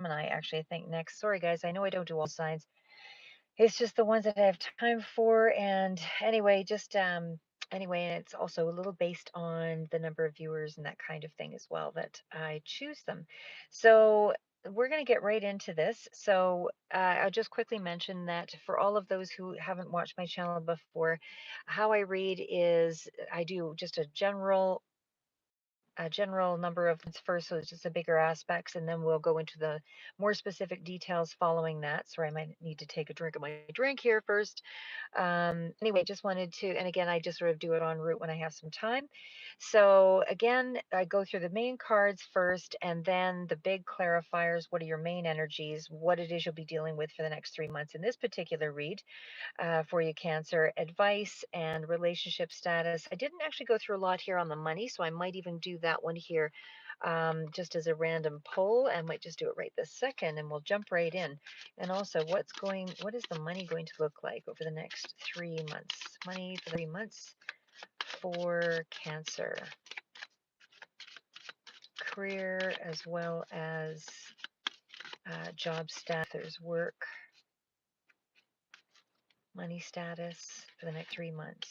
Gemini, actually, I think next. Sorry, guys. I know I don't do all signs. It's just the ones that I have time for. And anyway, anyway, and it's also a little based on the number of viewers and that kind of thing as well that I choose them. So we're going to get right into this. So I'll just quickly mention that for all of those who haven't watched my channel before, how I read is I do just a general number of things first, so it's just the bigger aspects, and then we'll go into the more specific details following that. Sorry, I might need to take a drink of my drink here first. Anyway, just wanted to, and again, I just sort of do it en route when I have some time. So again, I go through the main cards first, and then the big clarifiers. What are your main energies? What it is you'll be dealing with for the next 3 months in this particular read for you, Cancer, advice and relationship status. I didn't actually go through a lot here on the money, so I might even do that one here just as a random poll. I might just do it right this second, and we'll jump right in. And also, what is the money going to look like over the next 3 months? Money for 3 months for Cancer, career as well as job status, work, money status for the next 3 months.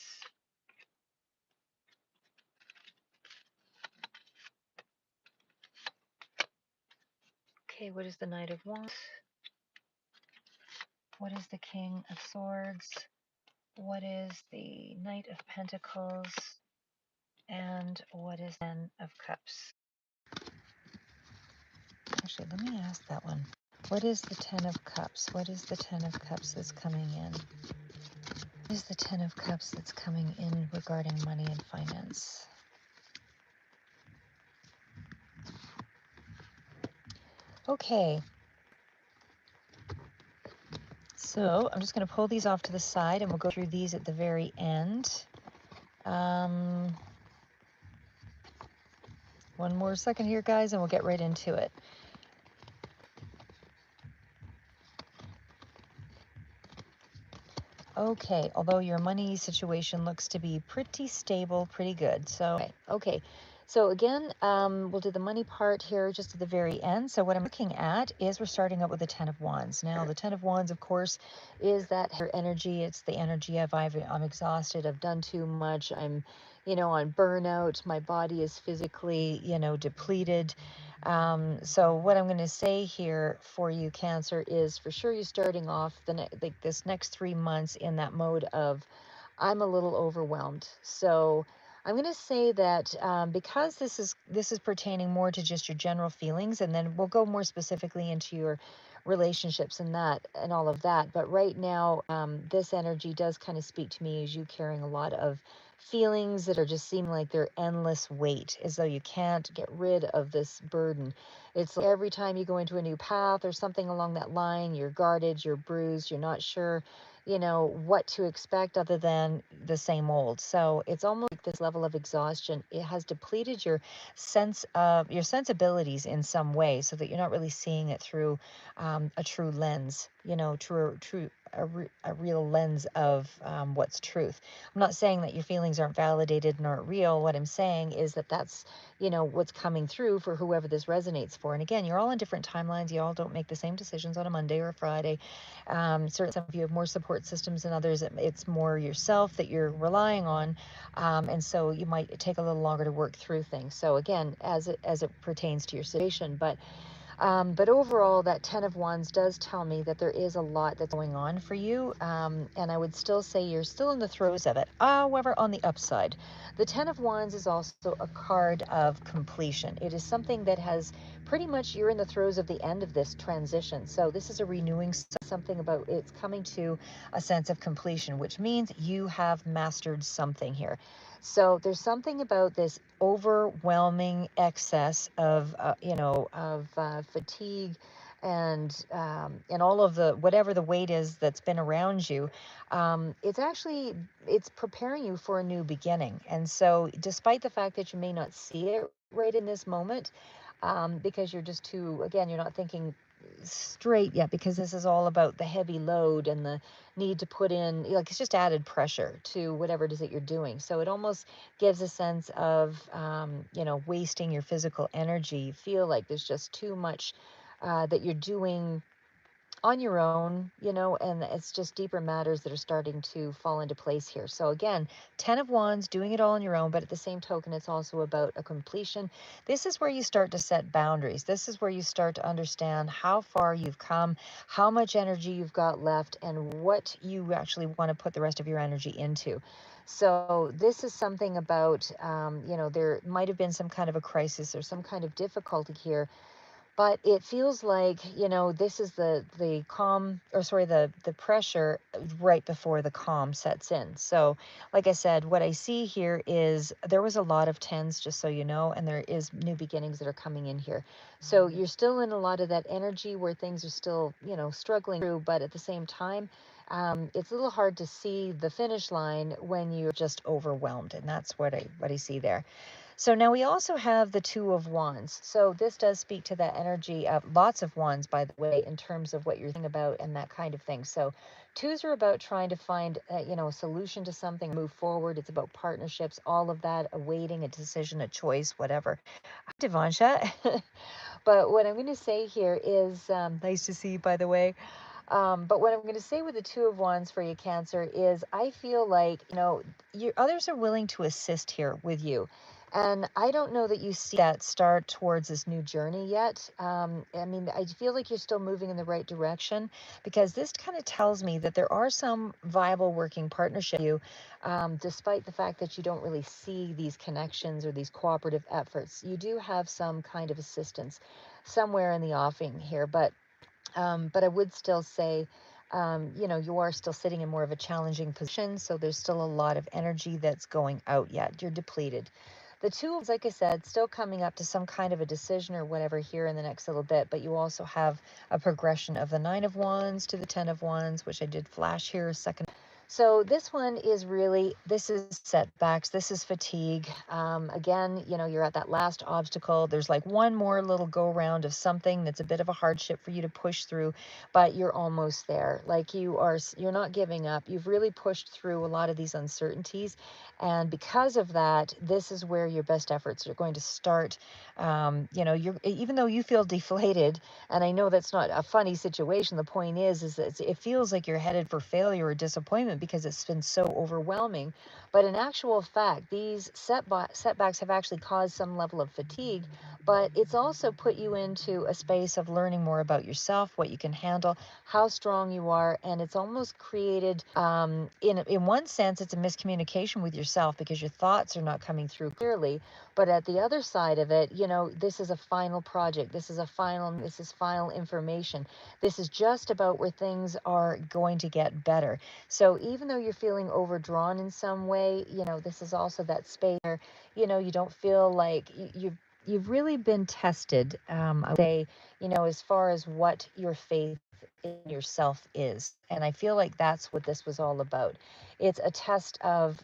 Okay, what is the Knight of Wands? What is the King of Swords? What is the Knight of Pentacles? And what is Ten of Cups? Actually, let me ask that one. What is the Ten of Cups? What is the Ten of Cups that's coming in? What is the Ten of Cups that's coming in regarding money and finance? Okay. So I'm just going to pull these off to the side, and we'll go through these at the very end. One more second here, guys, and we'll get right into it. Okay, although your money situation looks to be pretty stable, pretty good. So, okay. So again, we'll do the money part here just at the very end. So what I'm looking at is we're starting up with the Ten of Wands. Now, the Ten of Wands, of course, is that energy. It's the energy of I'm exhausted. I've done too much. I'm, on burnout. My body is physically, depleted. So what I'm going to say here for you, Cancer, is for sure you're starting off this next 3 months in that mode of I'm a little overwhelmed. So I'm going to say that because this is pertaining more to just your general feelings, and then we'll go more specifically into your relationships and that and all of that. But right now, this energy does kind of speak to me as you carrying a lot of feelings that are just seeming like they're endless weight, as though you can't get rid of this burden. It's like every time you go into a new path or something along that line, you're guarded, you're bruised, you're not sure what to expect other than the same old. So it's almost like this level of exhaustion, it has depleted your your sensibilities in some way, so that you're not really seeing it through a true lens, a real lens of what's truth. I'm not saying that your feelings aren't validated and aren't real. What I'm saying is that that's what's coming through for whoever this resonates for. And again, you're all on different timelines. You all don't make the same decisions on a Monday or a Friday. Certainly some of you have more support systems than others. It's more yourself that you're relying on, and so you might take a little longer to work through things. So again, as it pertains to your situation, but overall, that Ten of Wands does tell me that there is a lot that's going on for you, and I would still say you're still in the throes of it. However, on the upside, the Ten of Wands is also a card of completion. It is something that has pretty much, you're in the throes of the end of this transition. So this is a renewing, something about it's coming to a sense of completion, which means you have mastered something here. So there's something about this overwhelming excess of, fatigue and all of the whatever the weight is that's been around you. It's preparing you for a new beginning. And so, despite the fact that you may not see it right in this moment, because you're just too, again, you're not thinking straight yet, because this is all about the heavy load and the need to put in, like, it's just added pressure to whatever it is that you're doing. So it almost gives a sense of wasting your physical energy. You feel like there's just too much that you're doing on your own, and it's just deeper matters that are starting to fall into place here. So again, 10 of Wands, doing it all on your own, but at the same token, it's also about a completion. This is where you start to set boundaries. This is where you start to understand how far you've come, how much energy you've got left, and what you actually want to put the rest of your energy into. So this is something about, there might have been some kind of a crisis or some kind of difficulty here, but it feels like, this is the calm, or sorry, the pressure right before the calm sets in. So like I said, what I see here is there was a lot of tens, just so you know, and there is new beginnings that are coming in here. So you're still in a lot of that energy where things are still, struggling through, but at the same time, it's a little hard to see the finish line when you're just overwhelmed, and that's what I see there. So now we also have the Two of Wands. So this does speak to that energy of lots of wands, by the way, in terms of what you're thinking about and that kind of thing. So twos are about trying to find, a solution to something, move forward. It's about partnerships, all of that, awaiting a decision, a choice, whatever. Hi, Devansha. But what I'm going to say here is, nice to see you, by the way. But what I'm going to say with the Two of Wands for you, Cancer, is I feel like, others are willing to assist here with you. And I don't know that you see that start towards this new journey yet. I mean, I feel like you're still moving in the right direction, because this kind of tells me that there are some viable working partnership you, despite the fact that you don't really see these connections or these cooperative efforts. You do have some kind of assistance somewhere in the offing here, but I would still say, you are still sitting in more of a challenging position. So there's still a lot of energy that's going out yet. You're depleted. The two, like I said, still coming up to some kind of a decision or whatever here in the next little bit. But you also have a progression of the Nine of Wands to the Ten of Wands, which I did flash here a second. So this one is really, this is setbacks, this is fatigue. Again, you're at that last obstacle. There's like one more little go round of something that's a bit of a hardship for you to push through, but you're almost there. Like you're not giving up. You've really pushed through a lot of these uncertainties. And because of that, this is where your best efforts are going to start. You're, even though you feel deflated, and I know that's not a funny situation. The point is that it feels like you're headed for failure or disappointment because it's been so overwhelming. But in actual fact, these setbacks have actually caused some level of fatigue, but it's also put you into a space of learning more about yourself, what you can handle, how strong you are, and it's almost created, in one sense, it's a miscommunication with yourself because your thoughts are not coming through clearly. But at the other side of it, this is a final project. This is final information. This is just about where things are going to get better. So even though you're feeling overdrawn in some way, this is also that space where, you don't feel like you've really been tested, I would say, as far as what your faith in yourself is. And I feel like that's what this was all about. It's a test of,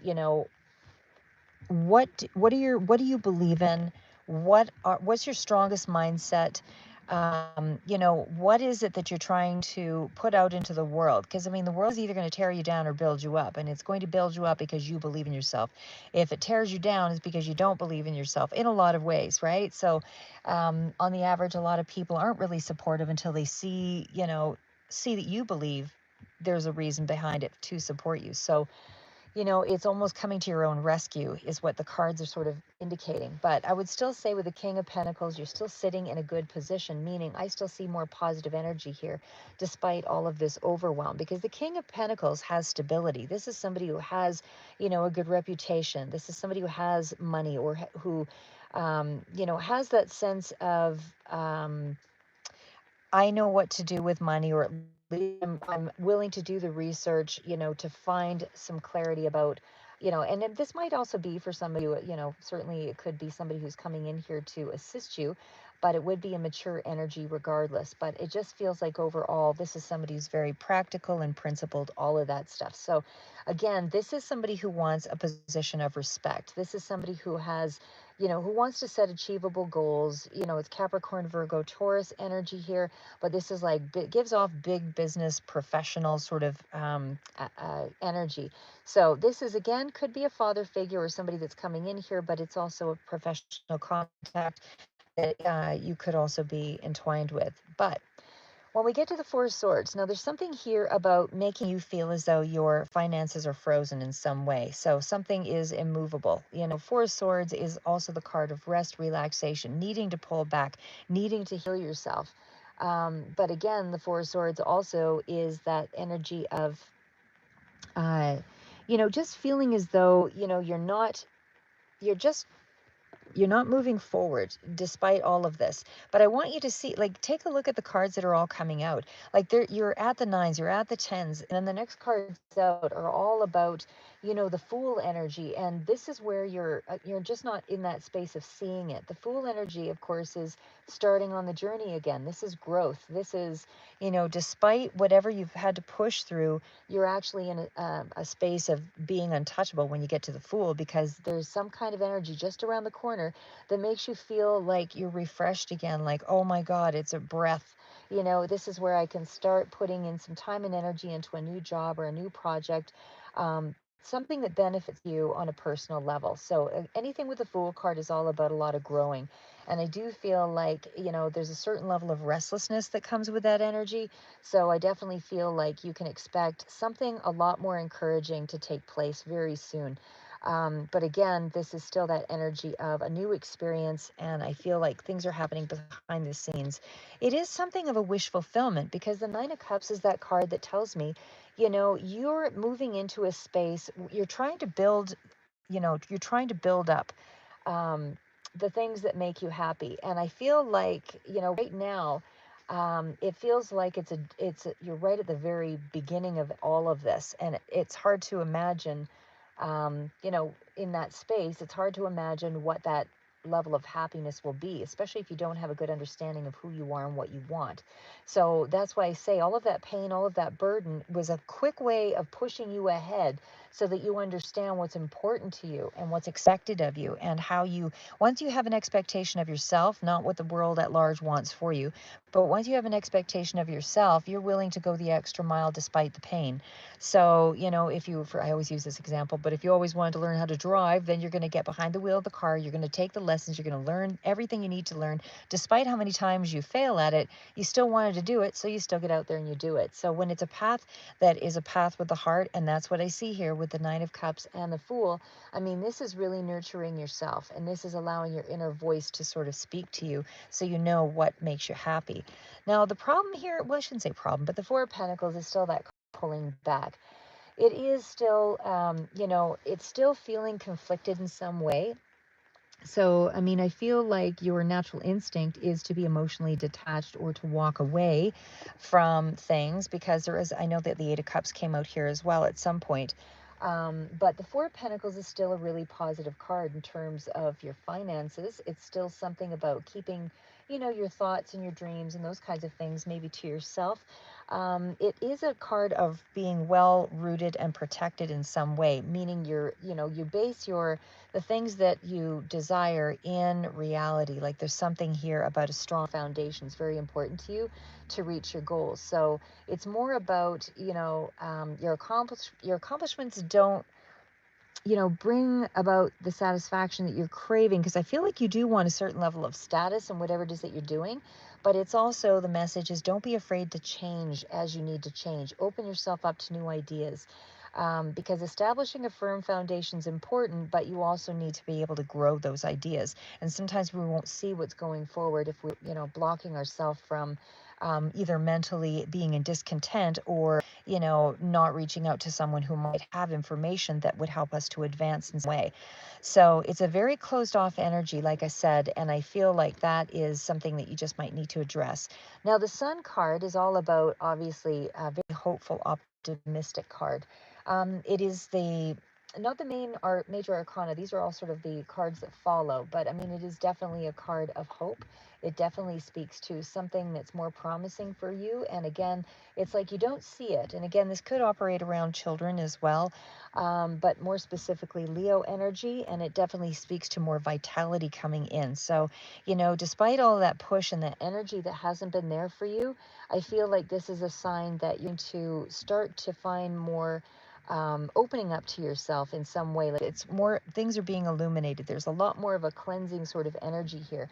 what do you believe in? What's your strongest mindset? What is it that you're trying to put out into the world? Because I mean, the world is either going to tear you down or build you up, and it's going to build you up because you believe in yourself. If it tears you down, it's because you don't believe in yourself in a lot of ways, right? So on the average, a lot of people aren't really supportive until they see that you believe there's a reason behind it to support you. So it's almost coming to your own rescue is what the cards are sort of indicating. But I would still say with the King of Pentacles, you're still sitting in a good position, meaning I still see more positive energy here, despite all of this overwhelm, because the King of Pentacles has stability. This is somebody who has, a good reputation. This is somebody who has money, or who, has that sense of, I know what to do with money, or at least I'm willing to do the research, to find some clarity about, and then this might also be for somebody who, certainly it could be somebody who's coming in here to assist you, but it would be a mature energy regardless. But it just feels like overall, this is somebody who's very practical and principled, all of that stuff. So again, this is somebody who wants a position of respect. This is somebody who has, who wants to set achievable goals. It's Capricorn, Virgo, Taurus energy here, but this is like, gives off big business professional sort of energy. So this is, again, could be a father figure or somebody that's coming in here, but it's also a professional contact. that you could also be entwined with. But when we get to the Four of Swords, now there's something here about making you feel as though your finances are frozen in some way. So something is immovable. You know, Four of Swords is also the card of rest, relaxation, needing to pull back, needing to heal yourself. But again, the Four of Swords also is that energy of, uh, just feeling as though, you're just you're not moving forward despite all of this. But I want you to see, like, take a look at the cards that are all coming out. Like, you're at the nines, you're at the tens, and then the next cards out are all about, the Fool energy. And this is where you're just not in that space of seeing it. The Fool energy, of course, is starting on the journey again. This is growth. This is, despite whatever you've had to push through, you're actually in a space of being untouchable when you get to the Fool, because there's some kind of energy just around the corner that makes you feel like you're refreshed again, like, oh my God, it's a breath. This is where I can start putting in some time and energy into a new job or a new project, something that benefits you on a personal level. So anything with the Fool card is all about a lot of growing. And I do feel like, there's a certain level of restlessness that comes with that energy. So I definitely feel like you can expect something a lot more encouraging to take place very soon. But again, this is still that energy of a new experience, and I feel like things are happening behind the scenes. It is something of a wish fulfillment, because the Nine of Cups is that card that tells me, you're moving into a space, you're trying to build up um, the things that make you happy. And I feel like, right now, it feels like you're right at the very beginning of all of this, and it's hard to imagine, in that space, it's hard to imagine what that level of happiness will be, especially if you don't have a good understanding of who you are and what you want. So that's why I say all of that pain, all of that burden was a quick way of pushing you ahead, so that you understand what's important to you and what's expected of you, and once you have an expectation of yourself, not what the world at large wants for you, but once you have an expectation of yourself, you're willing to go the extra mile despite the pain. So, I always use this example, but if you always wanted to learn how to drive, then you're going to get behind the wheel of the car, you're going to take the lessons, you're going to learn everything you need to learn. Despite how many times you fail at it, you still wanted to do it, so you still get out there and you do it. So when it's a path that is a path with the heart, and that's what I see here with the Nine of Cups and the Fool, I mean, this is really nurturing yourself, and this is allowing your inner voice to sort of speak to you, so you know what makes you happy. Now, the problem here, well, I shouldn't say problem, but the Four of Pentacles is still that pulling back. It is still, it's still feeling conflicted in some way. So, I mean, I feel like your natural instinct is to be emotionally detached or to walk away from things, because I know that the Eight of Cups came out here as well at some point. But the Four of Pentacles is still a really positive card in terms of your finances. It's still something about keeping, your thoughts and your dreams and those kinds of things maybe to yourself. It is a card of being well rooted and protected in some way, meaning you base the things that you desire in reality. Like, there's something here about a strong foundation. It's very important to you to reach your goals. So it's more about, your accomplishments don't, bring about the satisfaction that you're craving, because I feel like you do want a certain level of status in whatever it is that you're doing. But it's also, the message is, don't be afraid to change as you need to change. Open yourself up to new ideas. Because establishing a firm foundation is important, but you also need to be able to grow those ideas. And sometimes we won't see what's going forward if we're, blocking ourselves from either mentally being in discontent, or not reaching out to someone who might have information that would help us to advance in some way. So it's a very closed off energy, like I said, and I feel like that is something that you just might need to address. Now, the Sun card is all about, obviously, a very hopeful, optimistic card. It is not the major arcana. These are all sort of the cards that follow, but I mean, it is definitely a card of hope. It definitely speaks to something that's more promising for you. And again, it's like you don't see it. And again, this could operate around children as well, but more specifically Leo energy. And it definitely speaks to more vitality coming in. So, despite all that push and that energy that hasn't been there for you, I feel like this is a sign that you need to start to find more opening up to yourself in some way. Like, it's more, things are being illuminated. There's a lot more of a cleansing sort of energy here.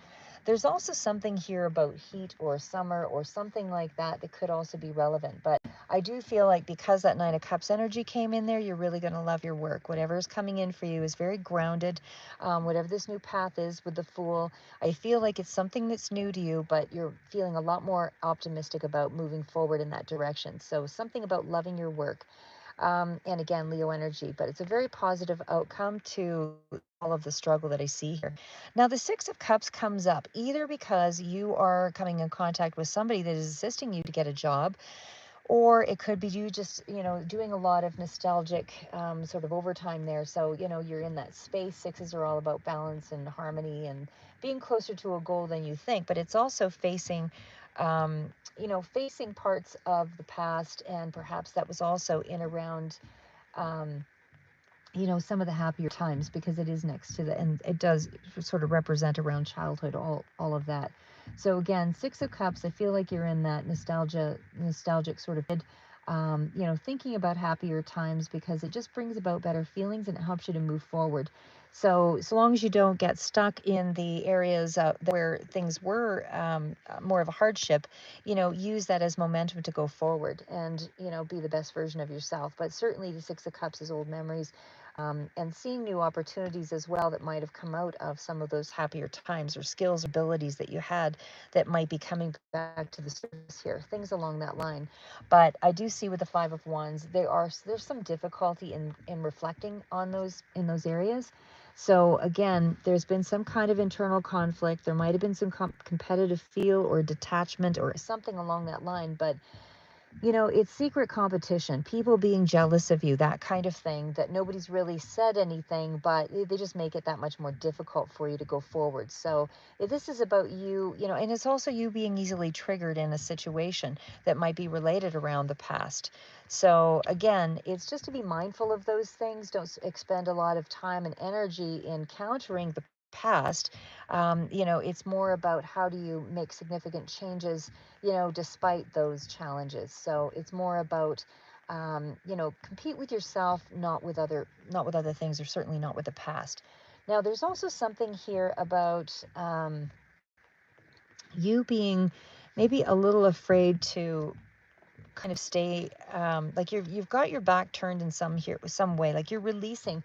There's also something here about heat or summer or something like that that could also be relevant. But I do feel like because that Nine of Cups energy came in there, you're really going to love your work. Whatever is coming in for you is very grounded. Whatever this new path is with the Fool, I feel like it's something that's new to you, but you're feeling a lot more optimistic about moving forward in that direction. So something about loving your work. And again, Leo energy, but it's a very positive outcome to all of the struggle that I see here. Now, the Six of Cups comes up either because you are coming in contact with somebody that is assisting you to get a job, or it could be you just, doing a lot of nostalgic sort of overtime there. So, you're in that space. Sixes are all about balance and harmony and being closer to a goal than you think, but it's also um, facing parts of the past, and perhaps that was also in around, um, some of the happier times, because it is next to the, and it does sort of represent around childhood, all of that. So again, Six of Cups, I feel like you're in that nostalgic sort of, thinking about happier times, because it just brings about better feelings and it helps you to move forward. So long as you don't get stuck in the areas where things were more of a hardship, use that as momentum to go forward and, be the best version of yourself. But certainly the Six of Cups is old memories, and seeing new opportunities as well that might have come out of some of those happier times, or skills, abilities that you had that might be coming back to the surface here, things along that line. But I do see with the Five of Wands, there's some difficulty in reflecting on those in those areas. So again, there's been some kind of internal conflict. There might have been some competitive feel or detachment or something along that line, but it's secret competition, people being jealous of you, that kind of thing, that nobody's really said anything, but they just make it that much more difficult for you to go forward. So this is about you, and it's also you being easily triggered in a situation that might be related around the past. So again, it's just to be mindful of those things. Don't expend a lot of time and energy in countering the past. It's more about how do you make significant changes, despite those challenges. So it's more about, compete with yourself, not with other things, or certainly not with the past. Now, there's also something here about you being maybe a little afraid to kind of stay, like you've got your back turned in some way, like you're releasing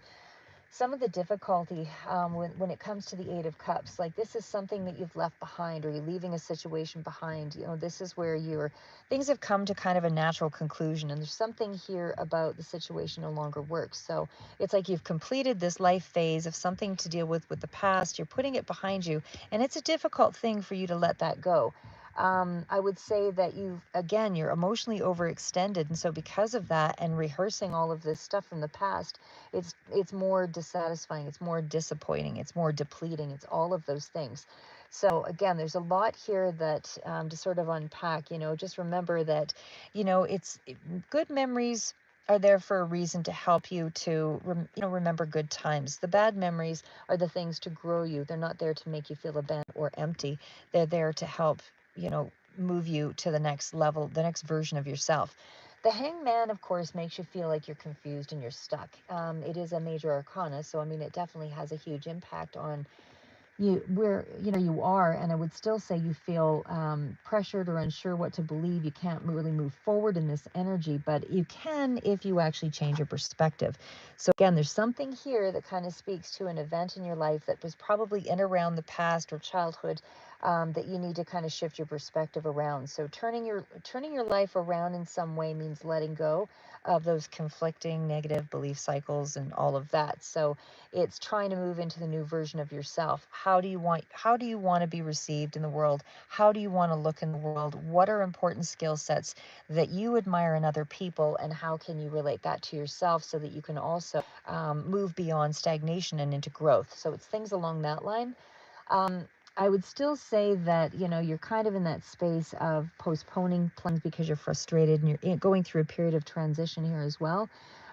some of the difficulty when it comes to the Eight of Cups. Like this is something that you've left behind, or you're leaving a situation behind. This is where things have come to kind of a natural conclusion, and there's something here about the situation no longer works. So it's like you've completed this life phase of something to deal with the past. You're putting it behind you, and it's a difficult thing for you to let that go. I would say that you're emotionally overextended, and so because of that, and rehearsing all of this stuff from the past, it's more dissatisfying, it's more disappointing, it's more depleting, it's all of those things. So again, there's a lot here that to sort of unpack. Just remember that it's good memories are there for a reason, to help you to remember good times. The bad memories are the things to grow you. They're not there to make you feel abandoned or empty. They're there to help move you to the next level, the next version of yourself. The Hangman, of course, makes you feel like you're confused and you're stuck. It is a major arcana, so I mean, it definitely has a huge impact on you, where you are. And I would still say you feel pressured or unsure what to believe. You can't really move forward in this energy, but you can if you actually change your perspective. So again, there's something here that kind of speaks to an event in your life that was probably in around the past or childhood, that you need to kind of shift your perspective around. So turning your life around in some way means letting go of those conflicting negative belief cycles and all of that. So it's trying to move into the new version of yourself. How do you want to be received in the world? How do you want to look in the world? What are important skill sets that you admire in other people, and how can you relate that to yourself so that you can also move beyond stagnation and into growth? So it's things along that line. um, I would still say that, you're kind of in that space of postponing plans because you're frustrated, and you're going through a period of transition here as well.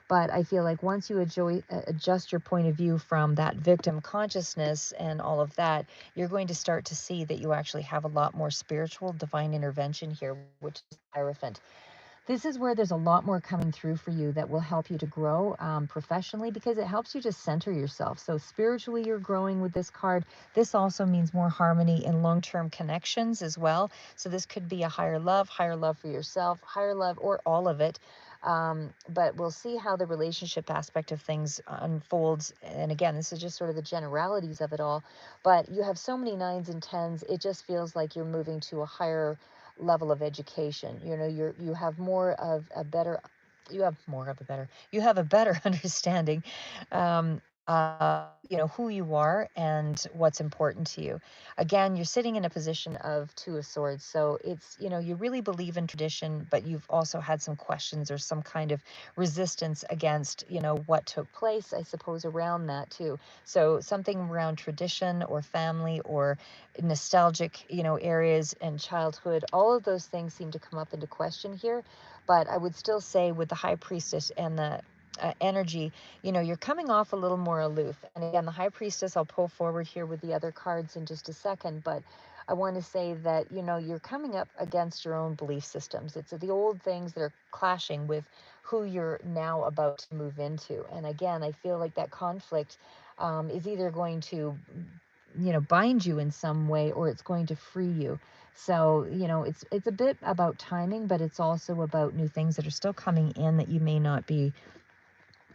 But I feel like once you adjust your point of view from that victim consciousness and all of that, you're going to start to see that you actually have a lot more spiritual divine intervention here, which is Hierophant. this is where there's a lot more coming through for you that will help you to grow professionally, because it helps you to center yourself. So spiritually, you're growing with this card. This also means more harmony in long-term connections as well. So this could be a higher love for yourself, higher love, or all of it. But we'll see how the relationship aspect of things unfolds. And again, this is just sort of the generalities of it all. But you have so many nines and tens, it just feels like you're moving to a higher level of education. You know, you have more of a better, you have a better understanding, you know, who you are and what's important to you. Again, you're sitting in a position of Two of Swords. So it's, you know, you really believe in tradition, but you've also had some questions or some kind of resistance against, you know, what took place, I suppose, around that too. So something around tradition or family or nostalgic, you know, areas and childhood, all of those things seem to come up into question here. But I would still say with the High Priestess and the energy, you know, you're coming off a little more aloof. And again, the High Priestess, I'll pull forward here with the other cards in just a second, but I want to say that, you know, you're coming up against your own belief systems. It's the old things that are clashing with who you're now about to move into. And again, I feel like that conflict is either going to, you know, bind you in some way, or it's going to free you. So, you know, it's a bit about timing, but it's also about new things that are still coming in that you may not be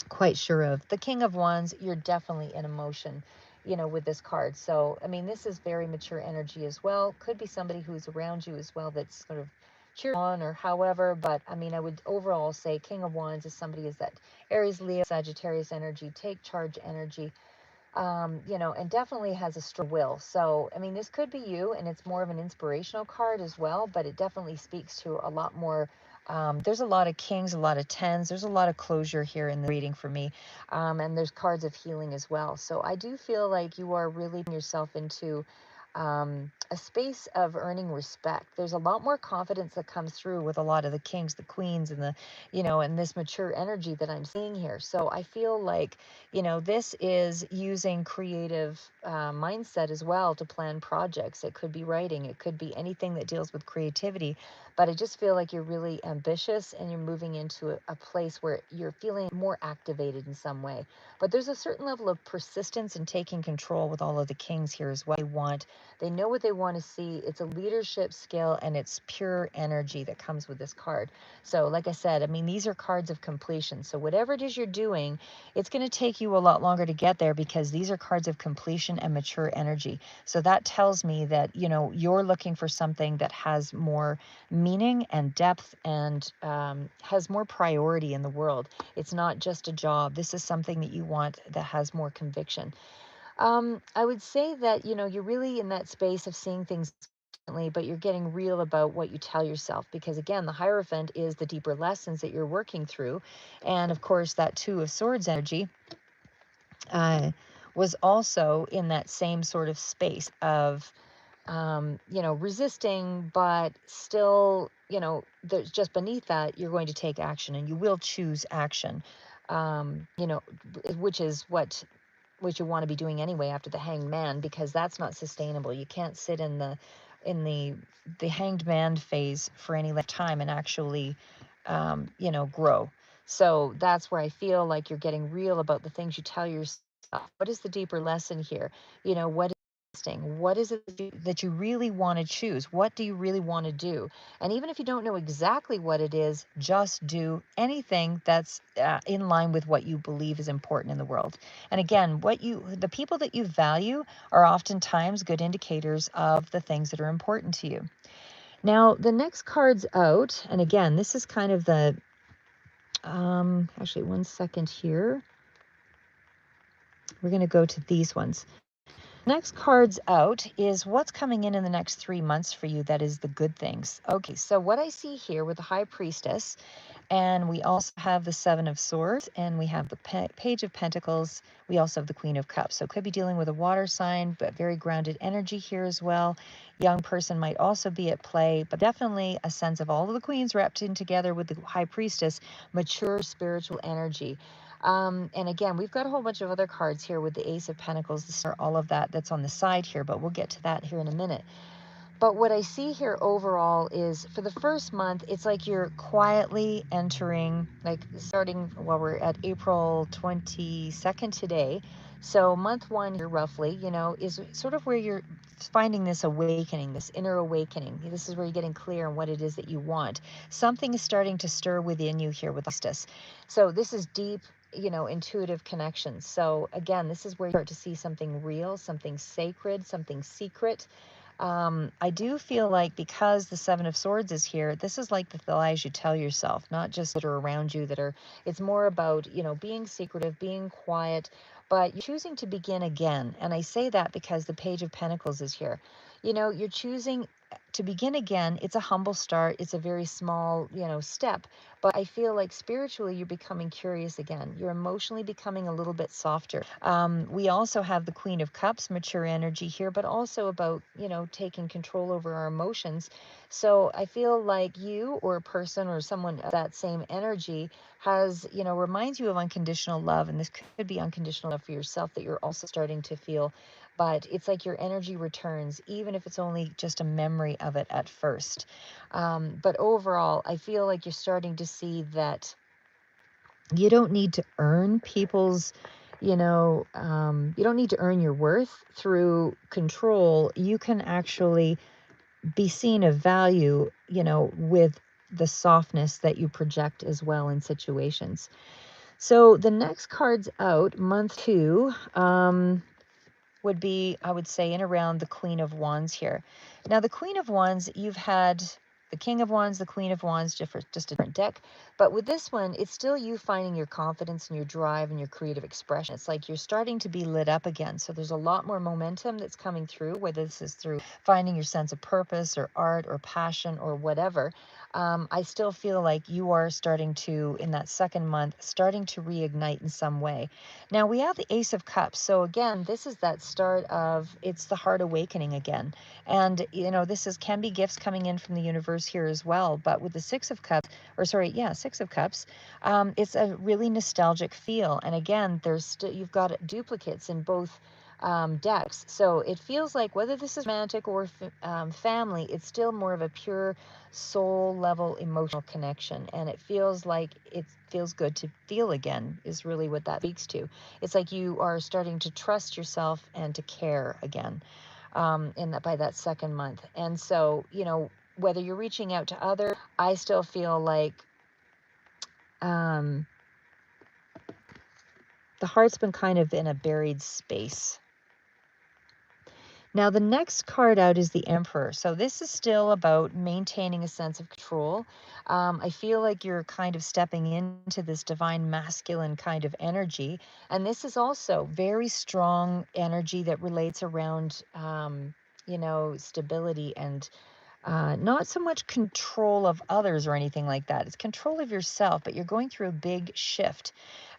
quite sure of. The King of Wands, you're definitely in emotion, you know, with this card. So, I mean, this is very mature energy as well. Could be somebody who's around you as well that's sort of cheering on or however, but I mean, I would overall say King of Wands is somebody is that Aries, Leo, Sagittarius energy, take charge energy, you know, and definitely has a strong will. So, I mean, this could be you, and it's more of an inspirational card as well, but it definitely speaks to a lot more. There's a lot of kings, a lot of tens. There's a lot of closure here in the reading for me. And there's cards of healing as well. So I do feel like you are really putting yourself into a space of earning respect. There's a lot more confidence that comes through with a lot of the kings, the queens, and the, you know, and this mature energy that I'm seeing here. So I feel like, you know, this is using creative mindset as well to plan projects. It could be writing, it could be anything that deals with creativity. But I just feel like you're really ambitious and you're moving into a place where you're feeling more activated in some way. But there's a certain level of persistence and taking control with all of the kings here as well. They know what they want to see. It's a leadership skill and it's pure energy that comes with this card. So, like I said, I mean, these are cards of completion. So, whatever it is you're doing, it's going to take you a lot longer to get there because these are cards of completion and mature energy. So, that tells me that, you know, you're looking for something that has more meaning and depth and has more priority in the world. It's not just a job. This is something that you want that has more conviction. I would say that, you know, you're really in that space of seeing things differently, but you're getting real about what you tell yourself. Because again, the Hierophant is the deeper lessons that you're working through. And of course, that Two of Swords energy uh, was also in that same sort of space of, you know, resisting, but still, you know, there's just beneath that, you're going to take action and you will choose action, you know, which is what you want to be doing anyway after the Hanged Man, because that's not sustainable. You can't sit in the Hanged Man phase for any length of time and actually, you know, grow. So that's where I feel like you're getting real about the things you tell yourself. What is the deeper lesson here? You know, what is it that you really want to choose? What do you really want to do? And even if you don't know exactly what it is, just do anything that's in line with what you believe is important in the world. And again, the people that you value are oftentimes good indicators of the things that are important to you. Now, the next card's out, and again, this is kind of the, actually, one second here. We're going to go to these ones. Next card's out is what's coming in the next 3 months for you. That is the good things. Okay, so what I see here with the High Priestess, and we also have the Seven of Swords, and we have the Page of Pentacles. We also have the Queen of Cups. So it could be dealing with a water sign, but very grounded energy here as well. Young person might also be at play, but definitely a sense of all of the queens wrapped in together with the High Priestess, mature spiritual energy. And again, we've got a whole bunch of other cards here with the Ace of Pentacles, the Star, all of that that's on the side here, but we'll get to that here in a minute. But what I see here overall is for the first month, it's like you're quietly entering, like starting, well, we're at April 22nd today. So month one here, roughly, you know, is sort of where you're finding this awakening, this inner awakening. This is where you're getting clear on what it is that you want. Something is starting to stir within you here with Justice. So this is deep, you know, intuitive connections. So again, this is where you start to see something real, something sacred, something secret. I do feel like because the Seven of Swords is here, this is like the lies you tell yourself, not just that are around you that are, it's more about, you know, being secretive, being quiet, but you're choosing to begin again. And I say that because the Page of Pentacles is here. You know, you're choosing to begin again. It's a humble start. It's a very small, you know, step. But I feel like spiritually, you're becoming curious again. You're emotionally becoming a little bit softer. We also have the Queen of Cups, mature energy here, but also about, you know, taking control over our emotions. So I feel like you or a person or someone of that same energy has, you know, reminds you of unconditional love. And this could be unconditional love for yourself that you're also starting to feel. But it's like your energy returns, even if it's only just a memory of it at first. But overall, I feel like you're starting to see that you don't need to earn people's, you know, you don't need to earn your worth through control. You can actually be seen of value, you know, with the softness that you project as well in situations. So the next cards out, month two, would be, I would say, in around the Queen of Wands here. Now, the Queen of Wands, you've had the King of Wands, the Queen of Wands, just a different deck. But with this one, it's still you finding your confidence and your drive and your creative expression. It's like you're starting to be lit up again. So there's a lot more momentum that's coming through, whether this is through finding your sense of purpose or art or passion or whatever. I still feel like you are starting to, in that second month, starting to reignite in some way. Now we have the Ace of Cups. So again, this is that start of, it's the heart awakening again. And, you know, this is can be gifts coming in from the universe here as well. But with the Six of Cups, or sorry, yeah, Six of Cups, it's a really nostalgic feel. And again, there's still, you've got duplicates in both decks. So it feels like whether this is romantic or family, it's still more of a pure soul level emotional connection. And it feels like it feels good to feel again is really what that speaks to. It's like you are starting to trust yourself and to care again in that by that second month. And so, you know, whether you're reaching out to other, I still feel like um, the heart's been kind of in a buried space. Now, the next card out is the Emperor. So this is still about maintaining a sense of control. I feel like you're kind of stepping into this divine masculine kind of energy. And this is also very strong energy that relates around, you know, stability and not so much control of others or anything like that. It's control of yourself, but you're going through a big shift.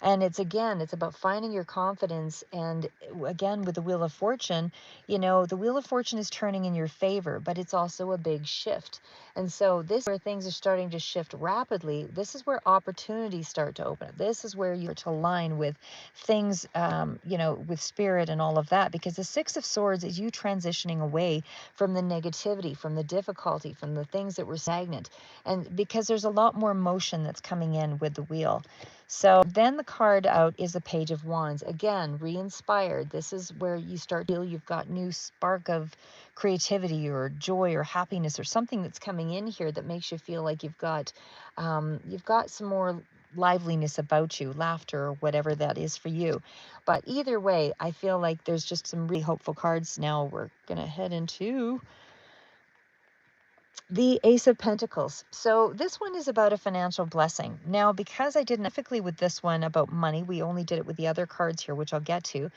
And it's again, it's about finding your confidence. And again, with the Wheel of Fortune, you know, the Wheel of Fortune is turning in your favor, but it's also a big shift. And so this is where things are starting to shift rapidly. This is where opportunities start to open up. This is where you're to align with things, you know, with spirit and all of that, because the Six of Swords is you transitioning away from the negativity, from the difficulty, from the things that were stagnant. And because there's a lot more motion that's coming in with the wheel. So then the card out is the Page of Wands. Again, re-inspired. This is where you start to feel you've got new spark of creativity or joy or happiness or something that's coming in here that makes you feel like you've got some more liveliness about you, laughter or whatever that is for you. But either way, I feel like there's just some really hopeful cards. Now we're going to head into the Ace of Pentacles. So this one is about a financial blessing. Now, because I didn't specifically with this one about money, we only did it with the other cards here, which I'll get to.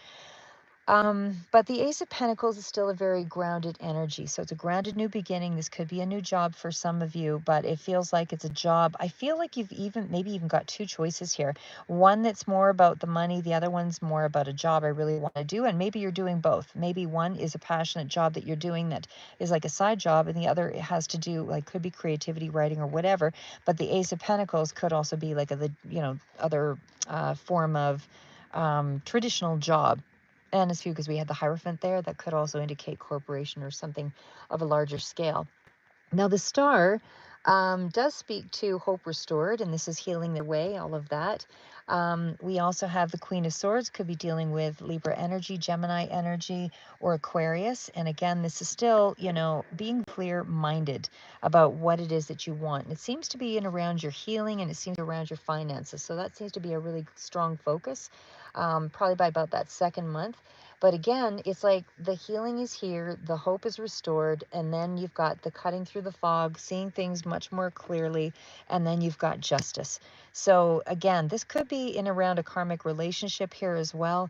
But the Ace of Pentacles is still a very grounded energy. So it's a grounded new beginning. This could be a new job for some of you, but it feels like it's a job. I feel like you've maybe even got two choices here. One that's more about the money. The other one's more about a job I really want to do. And maybe you're doing both. Maybe one is a passionate job that you're doing that is like a side job, and the other has to do, like, could be creativity, writing, or whatever. But the Ace of Pentacles could also be like a, you know, other form of traditional job. And it's few because we had the Hierophant there. That could also indicate corporation or something of a larger scale. Now, the star does speak to hope restored, and this is healing their way, all of that. We also have the Queen of Swords, could be dealing with Libra energy, Gemini energy, or Aquarius. And again, this is still, being clear minded about what it is that you want. And it seems to be in around your healing and it seems around your finances. So that seems to be a really strong focus, probably by about that second month. But again, it's like the healing is here, the hope is restored, and then you've got the cutting through the fog, seeing things much more clearly, and then you've got justice. So again, this could be in around a karmic relationship here as well.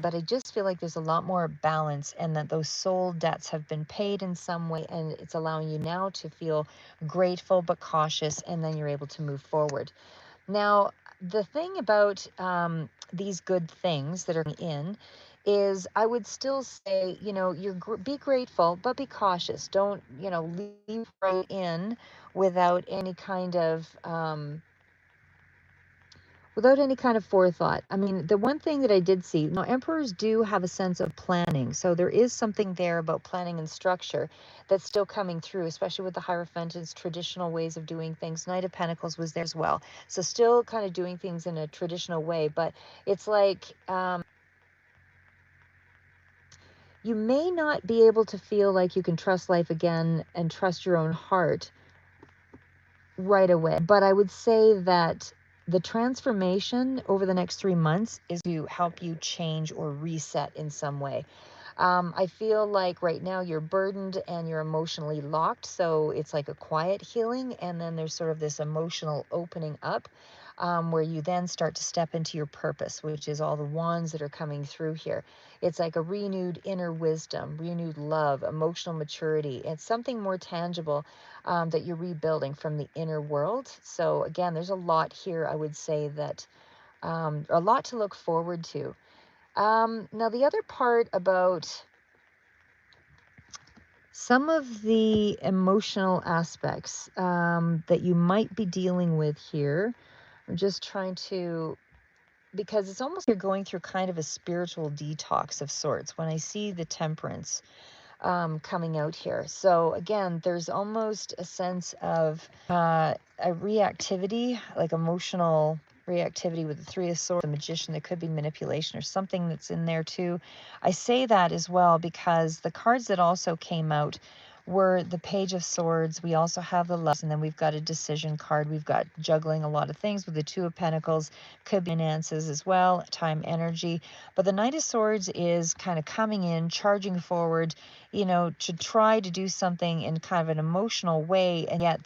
But I just feel like there's a lot more balance and that those soul debts have been paid in some way, and it's allowing you now to feel grateful but cautious, and then you're able to move forward. Now, the thing about these good things that are in is I would still say, be grateful, but be cautious. Don't, leave right in without any kind of forethought. I mean, the one thing that I did see, emperors do have a sense of planning. So there is something there about planning and structure that's still coming through, especially with the Hierophant's traditional ways of doing things. Knight of Pentacles was there as well. So still kind of doing things in a traditional way, but it's like you may not be able to feel like you can trust life again and trust your own heart right away. But I would say that the transformation over the next 3 months is to help you change or reset in some way. I feel like right now you're burdened and you're emotionally locked. So it's like a quiet healing. And then there's sort of this emotional opening up, where you then start to step into your purpose, which is all the wands that are coming through here. It's like a renewed inner wisdom, renewed love, emotional maturity. It's something more tangible, that you're rebuilding from the inner world. So again, there's a lot here, I would say, that a lot to look forward to. Now, the other part about some of the emotional aspects that you might be dealing with here, I'm just trying to, because it's almost you're going through kind of a spiritual detox of sorts when I see the Temperance coming out here. So again, there's almost a sense of a reactivity, like emotional reactivity with the Three of Swords, the Magician. There could be manipulation or something that's in there too. I say that as well because the cards that also came out were the Page of Swords. We also have the Loves, and then we've got a Decision card. We've got juggling a lot of things with the Two of Pentacles, could be finances as well, time, energy. But the Knight of Swords is kind of coming in, charging forward, to try to do something in kind of an emotional way. And yet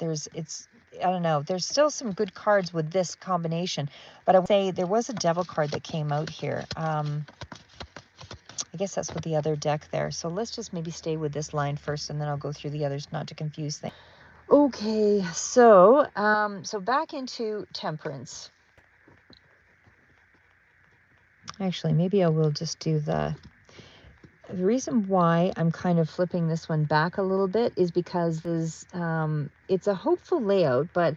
I don't know, there's still some good cards with this combination. But I would say there was a Devil card that came out here. I guess that's with the other deck there. So let's just maybe stay with this line first, and then I'll go through the others, not to confuse things. Okay, so back into Temperance. Actually, maybe I will just do the reason why I'm kind of flipping this one back a little bit is because it's a hopeful layout, but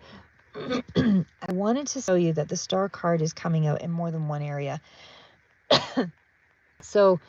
I wanted to show you that the Star card is coming out in more than one area. So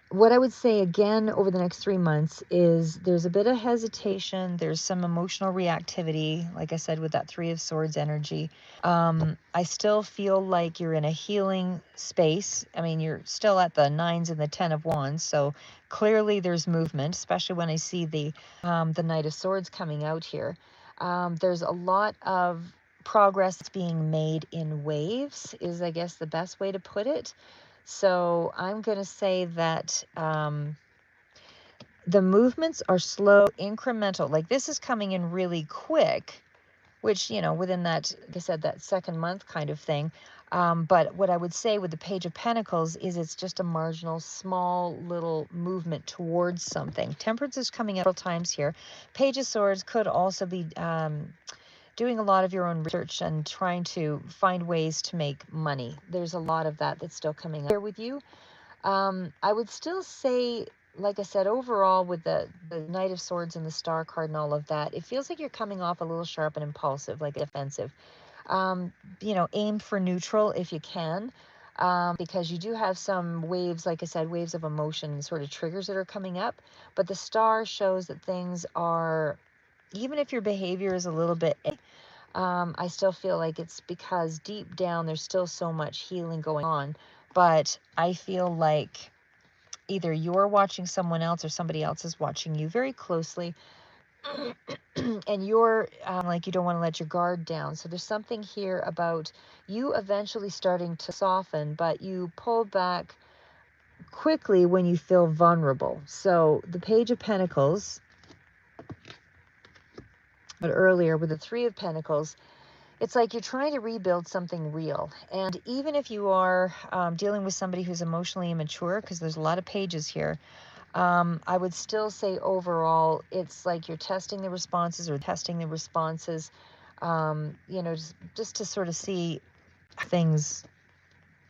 what I would say again over the next 3 months is there's a bit of hesitation. There's some emotional reactivity, like I said, with that Three of Swords energy. I still feel like you're in a healing space. I mean, you're still at the Nines and the Ten of Wands, so clearly there's movement, especially when I see the Knight of Swords coming out here. There's a lot of progress being made in waves, is I guess the best way to put it. So I'm going to say that the movements are slow, incremental. Like this is coming in really quick, which, within that, like I said, that second month kind of thing. But what I would say with the Page of Pentacles is it's just a marginal, small little movement towards something. Temperance is coming out several times here. Page of Swords could also be doing a lot of your own research and trying to find ways to make money. There's a lot of that that's still coming up here with you. I would still say, like I said, overall with the Knight of Swords and the Star card and all of that, it feels like you're coming off a little sharp and impulsive, like defensive. Aim for neutral if you can. because you do have some waves, like I said, waves of emotion, sort of triggers that are coming up. But the star shows that things are, even if your behavior is a little bit, I still feel like it's because deep down there's still so much healing going on. But I feel like either you're watching someone else or somebody else is watching you very closely, and you're like you don't want to let your guard down. So there's something here about you eventually starting to soften, but you pull back quickly when you feel vulnerable. So the Page of Pentacles, but earlier with the Three of Pentacles, it's like you're trying to rebuild something real. And even if you are dealing with somebody who's emotionally immature, because there's a lot of pages here, I would still say overall, it's like you're testing the responses or testing the responses, just to sort of see things,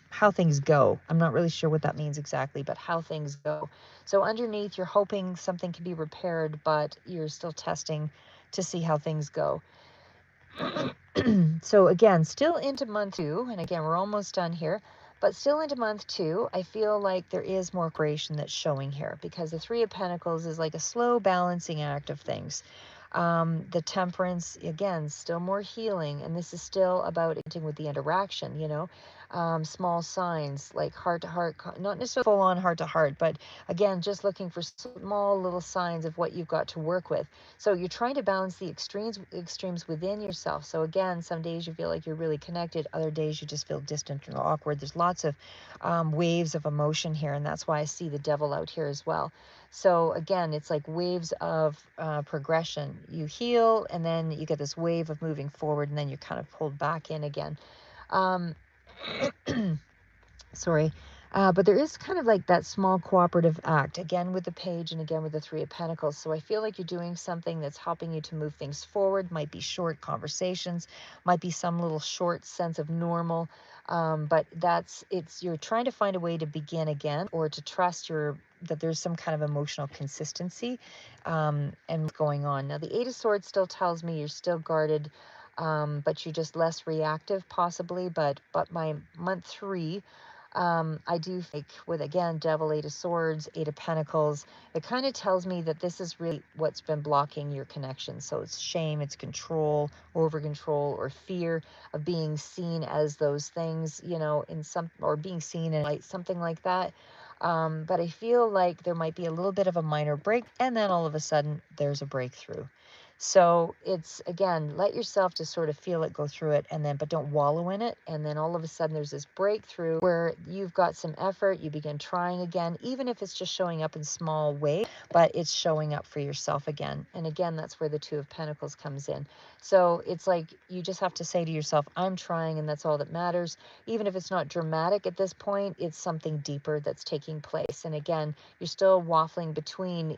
how things go. I'm not really sure what that means exactly, but how things go. So underneath, you're hoping something can be repaired, but you're still testing to see how things go. So again, still into month 2, and again, we're almost done here, but still into month 2, I feel like there is more creation that's showing here, because the Three of Pentacles is like a slow balancing act of things. The Temperance, again, still more healing, and this is still about interacting with the interaction, small signs like heart to heart, not necessarily full on heart to heart, but again, just looking for small little signs of what you've got to work with. So you're trying to balance the extremes within yourself. So again, some days you feel like you're really connected, other days you just feel distant and awkward. There's lots of waves of emotion here, and that's why I see the Devil out here as well. So again, it's like waves of progression. You heal, and then you get this wave of moving forward, and then you're kind of pulled back in again. Um, sorry. But there is kind of like that small cooperative act, again with the Page and again with the Three of Pentacles. So I feel like you're doing something that's helping you to move things forward. Might be short conversations, might be some little short sense of normal. But you're trying to find a way to begin again, or to trust that there's some kind of emotional consistency and what's going on. Now, the Eight of Swords still tells me you're still guarded, but you're just less reactive possibly. But by month 3, I do think with, again, Devil, Eight of Swords, Eight of Pentacles, it kind of tells me that this is really what's been blocking your connection. So it's shame, it's control, over control, or fear of being seen as those things, or being seen in light, something like that. But I feel like there might be a little bit of a minor break, and then all of a sudden there's a breakthrough. So it's, again, let yourself just sort of feel it, go through it, but don't wallow in it. And then all of a sudden there's this breakthrough where you've got some effort, you begin trying again, even if it's just showing up in small ways, but it's showing up for yourself again. And again, that's where the Two of Pentacles comes in. So it's like you just have to say to yourself, I'm trying, and that's all that matters. Even if it's not dramatic at this point, it's something deeper that's taking place. And again, you're still waffling between,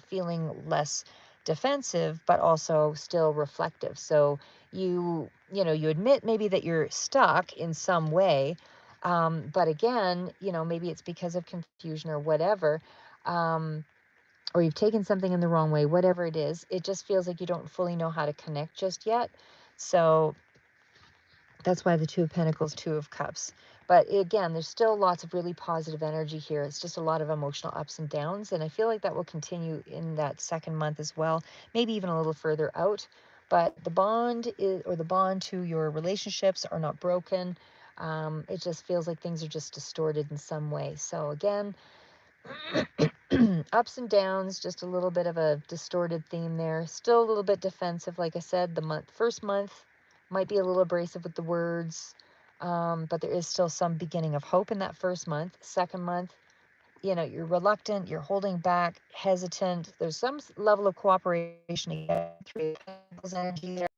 feeling less defensive, but also still reflective. So you admit maybe that you're stuck in some way, but again, maybe it's because of confusion or whatever, um, or you've taken something in the wrong way, whatever it is. It just feels like you don't fully know how to connect just yet. So that's why the Two of Pentacles, Two of Cups. But again, there's still lots of really positive energy here. It's just a lot of emotional ups and downs. And I feel like that will continue in that second month as well, maybe even a little further out. But the bond to your relationships are not broken. It just feels like things are just distorted in some way. So again, ups and downs, just a little bit of a distorted theme there. Still a little bit defensive, like I said. First month might be a little abrasive with the words, but there is still some beginning of hope in that first month. Second month, you're reluctant, you're holding back, hesitant. There's some level of cooperation again. Three Pentacles energy there.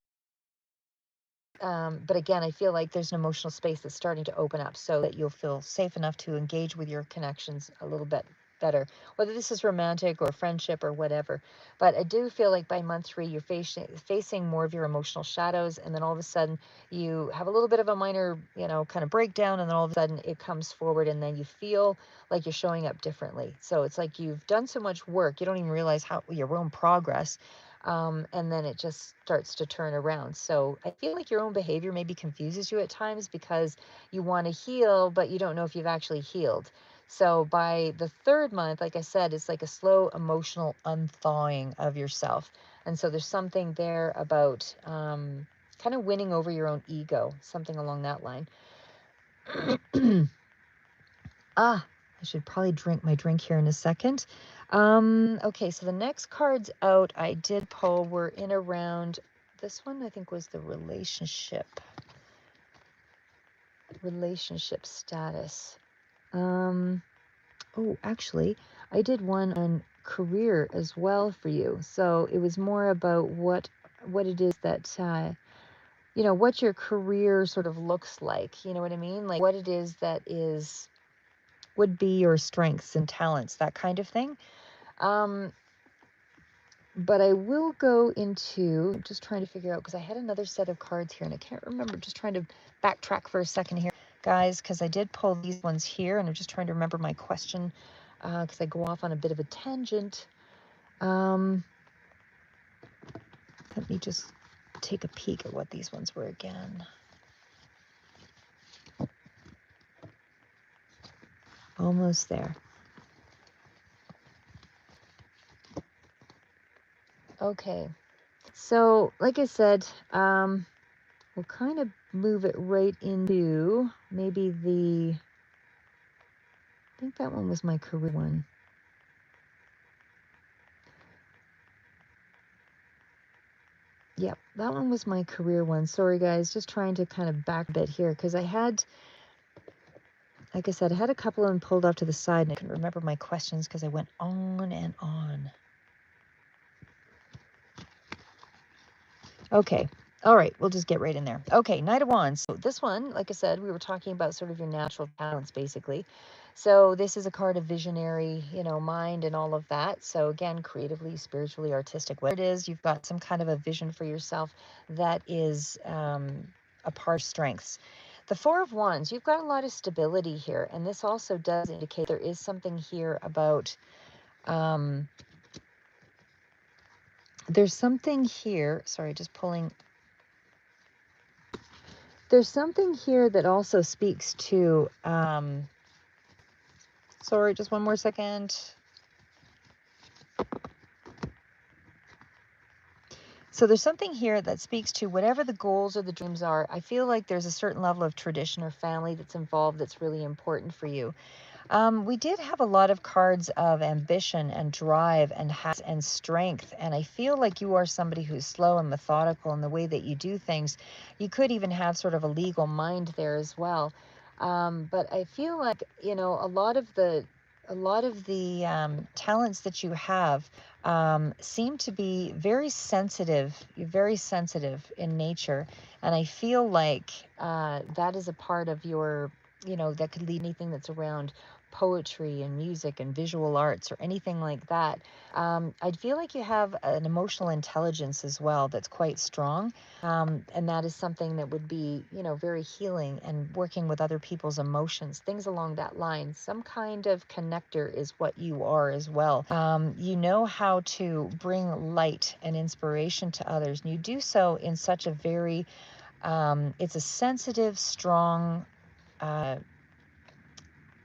But again, I feel like there's an emotional space that's starting to open up, so that you'll feel safe enough to engage with your connections a little bit better, whether this is romantic or friendship or whatever. But I do feel like by month 3, you're facing more of your emotional shadows, and then all of a sudden you have a little bit of a minor, kind of breakdown, and then all of a sudden it comes forward, and then you feel like you're showing up differently. So it's like you've done so much work, you don't even realize how your own progress. and then it just starts to turn around. So I feel like your own behavior maybe confuses you at times because you want to heal, but you don't know if you've actually healed. So by the third month, like I said, it's like a slow emotional unthawing of yourself. And so there's something there about kind of winning over your own ego, something along that line. I should probably drink my drink here in a second. Okay, so the next cards out I did pull were in around, this one I think was the relationship status. Oh, actually, I did one on career as well for you. So it was more about what it is that what your career sort of looks like. You know what I mean? Like what it is that would be your strengths and talents, that kind of thing. But I will go into, just trying to figure out, because I had another set of cards here and I can't remember, just trying to backtrack for a second here, guys, because I did pull these ones here and I'm just trying to remember my question, because I go off on a bit of a tangent. Let me just take a peek at what these ones were again. Almost there. Okay, so like I said, we'll kind of move it right into maybe I think that one was my career one. Yep, that one was my career one. Sorry, guys, just trying to kind of back a bit here because I had, like I said, I had a couple of them pulled off to the side and I couldn't remember my questions because I went on and on. Okay. All right, we'll just get right in there. Okay, Knight of Wands. So this one, like I said, we were talking about sort of your natural talents, basically. So this is a card of visionary, mind and all of that. So again, creatively, spiritually, artistic, whatever it is, you've got some kind of a vision for yourself that is a part of strengths. The Four of Wands, you've got a lot of stability here. And this also does indicate there is something here about... there's something here, sorry, just pulling. There's something here that also speaks to, sorry, just one more second. So there's something here that speaks to whatever the goals or the dreams are. I feel like there's a certain level of tradition or family that's involved that's really important for you. We did have a lot of cards of ambition and drive and strength, and I feel like you are somebody who's slow and methodical in the way that you do things. You could even have sort of a legal mind there as well. But I feel like, a lot of the talents that you have seem to be very sensitive. You're very sensitive in nature, and I feel like that is a part of your, that could lead anything that's around poetry and music and visual arts or anything like that. I feel like you have an emotional intelligence as well that's quite strong, and that is something that would be, very healing, and working with other people's emotions, things along that line. Some kind of connector is what you are as well. You know how to bring light and inspiration to others, and you do so in such a very, it's a sensitive, strong,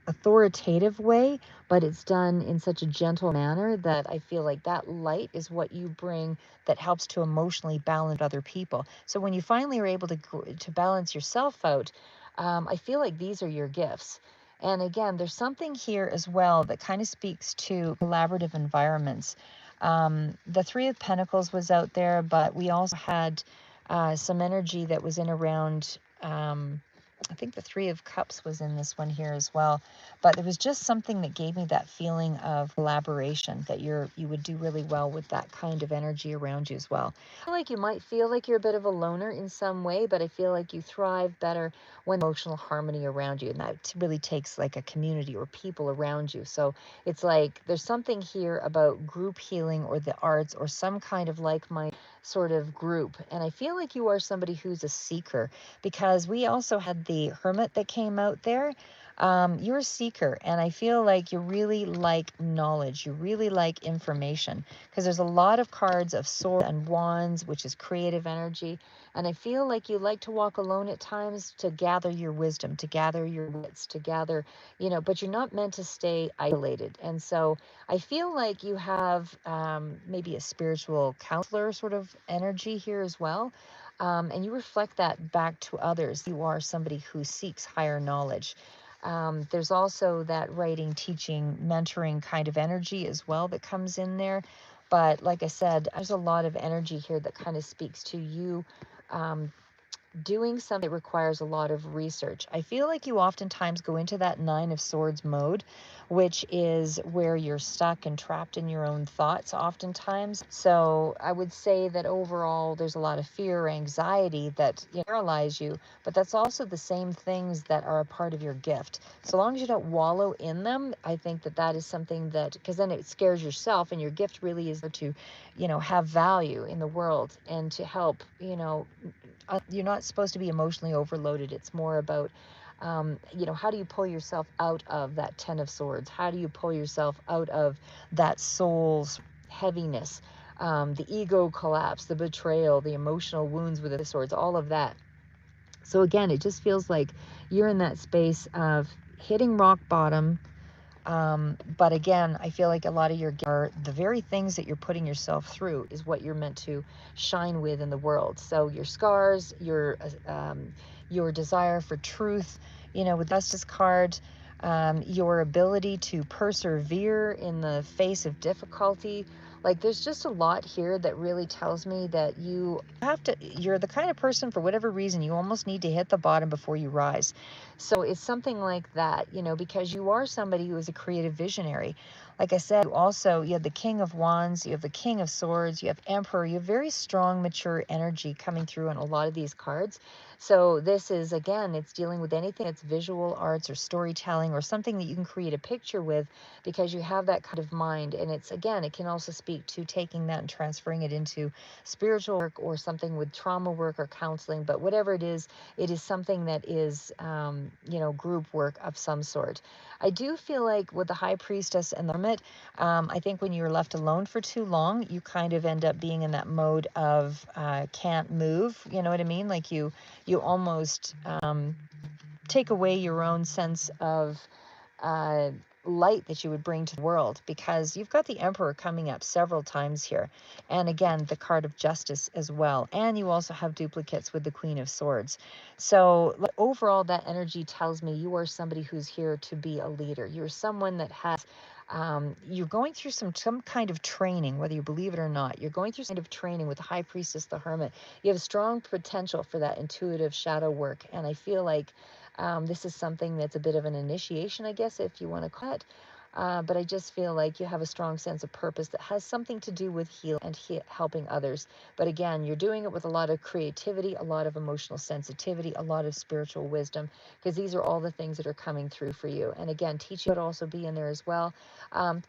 authoritative way, but it's done in such a gentle manner that I feel like that light is what you bring that helps to emotionally balance other people. So when you finally are able to balance yourself out, I feel like these are your gifts. And again, there's something here as well that kind of speaks to collaborative environments. The Three of Pentacles was out there, but we also had some energy that was in around... I think the Three of Cups was in this one here as well, but there was just something that gave me that feeling of collaboration, that you would do really well with that kind of energy around you as well. I feel like you might feel like you're a bit of a loner in some way, but I feel like you thrive better when emotional harmony around you, and that really takes like a community or people around you. So it's like there's something here about group healing or the arts or some kind of like-minded sort of group, and I feel like you are somebody who's a seeker, because we also had the Hermit that came out there. You're a seeker, and I feel like you really like knowledge. You really like information, because there's a lot of cards of swords and wands, which is creative energy. And I feel like you like to walk alone at times to gather your wisdom, to gather your wits, to gather, but you're not meant to stay isolated. And so I feel like you have maybe a spiritual counselor sort of energy here as well. And you reflect that back to others. You are somebody who seeks higher knowledge. There's also that writing, teaching, mentoring kind of energy as well that comes in there. But like I said, there's a lot of energy here that kind of speaks to you um, doing something that requires a lot of research. I feel like you oftentimes go into that Nine of Swords mode, which is where you're stuck and trapped in your own thoughts oftentimes. So I would say that overall there's a lot of fear or anxiety that paralyze you, but that's also the same things that are a part of your gift. So long as you don't wallow in them, I think that that is something that, because then it scares yourself, and your gift really is there to, have value in the world and to help, you're not supposed to be emotionally overloaded. It's more about, how do you pull yourself out of that Ten of Swords? How do you pull yourself out of that soul's heaviness, the ego collapse, the betrayal, the emotional wounds with the swords, all of that. So again, it just feels like you're in that space of hitting rock bottom. But again, I feel like a lot of the very things that you're putting yourself through is what you're meant to shine with in the world. So your scars, your desire for truth, with Justice card, your ability to persevere in the face of difficulty. Like there's just a lot here that really tells me that you're the kind of person, for whatever reason, you almost need to hit the bottom before you rise. So it's something like that, because you are somebody who is a creative visionary. Like I said, you have the King of Wands, you have the King of Swords, you have Emperor, you have very strong, mature energy coming through on a lot of these cards. So this is, again, it's dealing with anything that's visual arts or storytelling or something that you can create a picture with, because you have that kind of mind. And it's, again, it can also speak to taking that and transferring it into spiritual work or something with trauma work or counseling. But whatever it is something that is, group work of some sort. I do feel like with the High Priestess and the Hermit, I think when you're left alone for too long, you kind of end up being in that mode of can't move. You know what I mean? Like you almost take away your own sense of uh, light that you would bring to the world, because you've got the Emperor coming up several times here. And again, the card of Justice as well. And you also have duplicates with the Queen of Swords. So overall, that energy tells me you are somebody who's here to be a leader. You're someone that has you're going through some kind of training, whether you believe it or not. You're going through some kind of training with the High Priestess, the Hermit. You have strong potential for that intuitive shadow work. And I feel like this is something that's a bit of an initiation, I guess, if you want to call it. But I just feel like you have a strong sense of purpose that has something to do with healing and helping others. But again, you're doing it with a lot of creativity, a lot of emotional sensitivity, a lot of spiritual wisdom, because these are all the things that are coming through for you. And again, teaching would also be in there as well.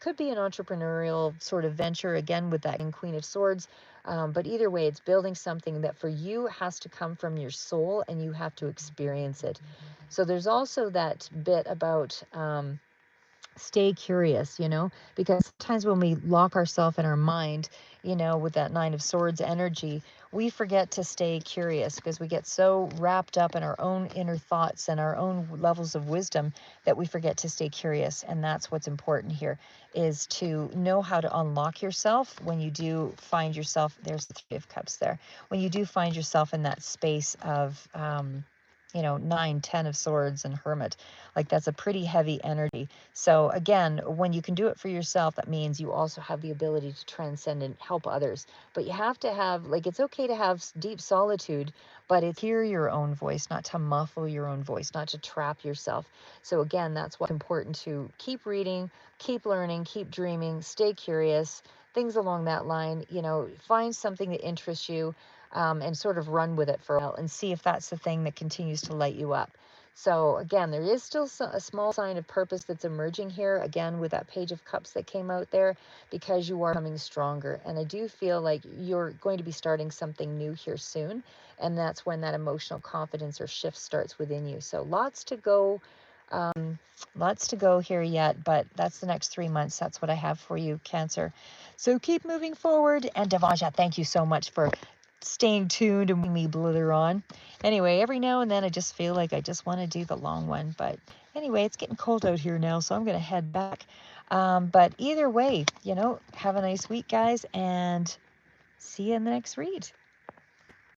Could be an entrepreneurial sort of venture, again, with that Queen of Swords. But either way, it's building something that for you has to come from your soul and you have to experience it. So there's also that bit about stay curious, because sometimes when we lock ourselves in our mind, with that Nine of Swords energy, we forget to stay curious, because we get so wrapped up in our own inner thoughts and our own levels of wisdom that we forget to stay curious. And that's what's important here, is to know how to unlock yourself when you do find yourself, there's the Three of Cups there, when you do find yourself in that space of, 9, 10 of Swords and Hermit. Like that's a pretty heavy energy. So again, when you can do it for yourself, that means you also have the ability to transcend and help others. But you have to have, like, it's okay to have deep solitude, but it's hear your own voice, not to muffle your own voice, not to trap yourself. So again, that's what's important, to keep reading, keep learning, keep dreaming, stay curious, things along that line. Find something that interests you, and sort of run with it for a while and see if that's the thing that continues to light you up. So again, there is still a small sign of purpose that's emerging here, again, with that Page of Cups that came out there, because you are becoming stronger. And I do feel like you're going to be starting something new here soon. And that's when that emotional confidence or shift starts within you. So lots to go Lots to go here yet, but that's the next 3 months. That's what I have for you, Cancer. So keep moving forward. And Devanja, thank you so much for staying tuned and me blither on. Anyway, every now and then I just feel like I just want to do the long one. But anyway, it's getting cold out here now, so I'm going to head back. But either way, have a nice week, guys, and see you in the next read.